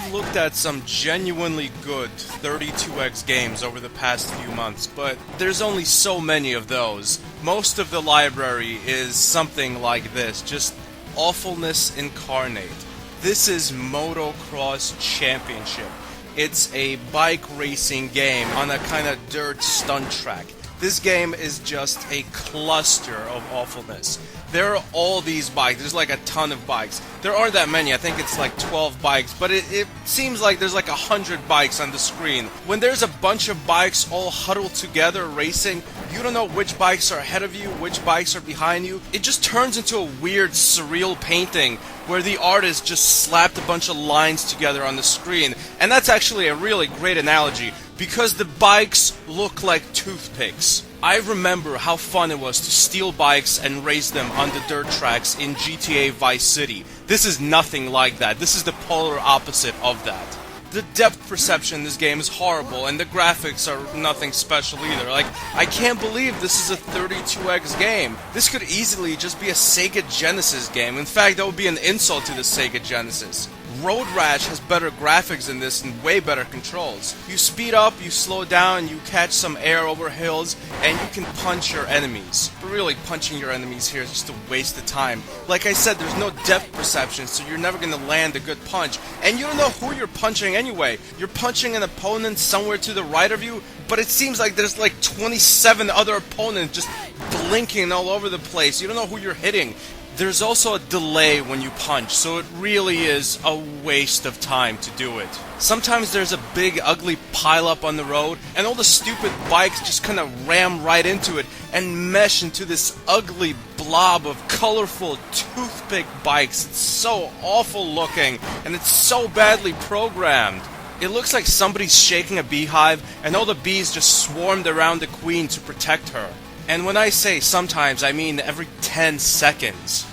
I've looked at some genuinely good 32X games over the past few months, but there's only so many of those. Most of the library is something like this, just awfulness incarnate. This is Motocross Championship. It's a bike racing game on a kind of dirt stunt track. This game is just a cluster of awfulness. There are all these bikes. There's like a ton of bikes. There aren't that many. I think it's like 12 bikes, but it seems like there's like 100 bikes on the screen. When there's a bunch of bikes all huddled together racing, you don't know which bikes are ahead of you, which bikes are behind you. It just turns into a weird, surreal painting where the artist just slapped a bunch of lines together on the screen. And that's actually a really great analogy, because the bikes look like toothpicks. I remember how fun it was to steal bikes and race them on the dirt tracks in GTA Vice City. This is nothing like that. This is the polar opposite of that. The depth perception in this game is horrible, and the graphics are nothing special either. Like, I can't believe this is a 32X game. This could easily just be a Sega Genesis game. In fact, that would be an insult to the Sega Genesis. Road Rash has better graphics than this and way better controls. You speed up, you slow down, you catch some air over hills, and you can punch your enemies. But really, punching your enemies here is just a waste of time. Like I said, there's no depth perception, so you're never gonna land a good punch. And you don't know who you're punching anyway. You're punching an opponent somewhere to the right of you, but it seems like there's like 27 other opponents just blinking all over the place. You don't know who you're hitting. There's also a delay when you punch, so it really is a waste of time to do it. Sometimes there's a big ugly pileup on the road, and all the stupid bikes just kind of ram right into it and mesh into this ugly blob of colorful toothpick bikes. It's so awful looking, and it's so badly programmed. It looks like somebody's shaking a beehive, and all the bees just swarmed around the queen to protect her. And when I say sometimes, I mean every 10 seconds.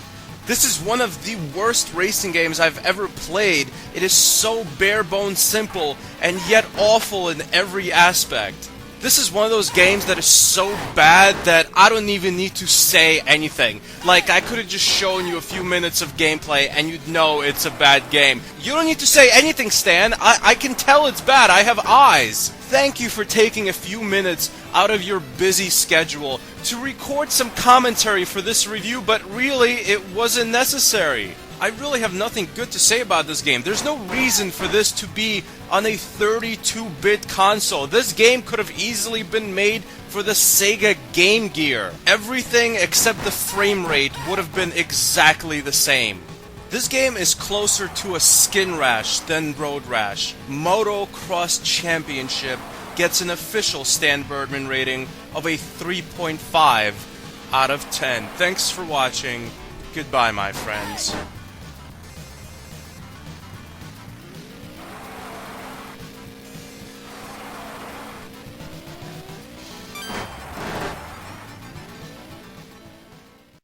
This is one of the worst racing games I've ever played. It is so bare-bones simple, and yet awful in every aspect. This is one of those games that is so bad that I don't even need to say anything. Like, I could have just shown you a few minutes of gameplay and you'd know it's a bad game. You don't need to say anything, Stan. I can tell it's bad. I have eyes. Thank you for taking a few minutes out of your busy schedule to record some commentary for this review, but really, it wasn't necessary. I really have nothing good to say about this game. There's no reason for this to be on a 32-bit console. This game could have easily been made for the Sega Game Gear. Everything except the frame rate would have been exactly the same. This game is closer to a Skin Rash than Road Rash. Motocross Championship gets an official stanburdman rating of a 3.5 out of 10. Thanks for watching. Goodbye, my friends.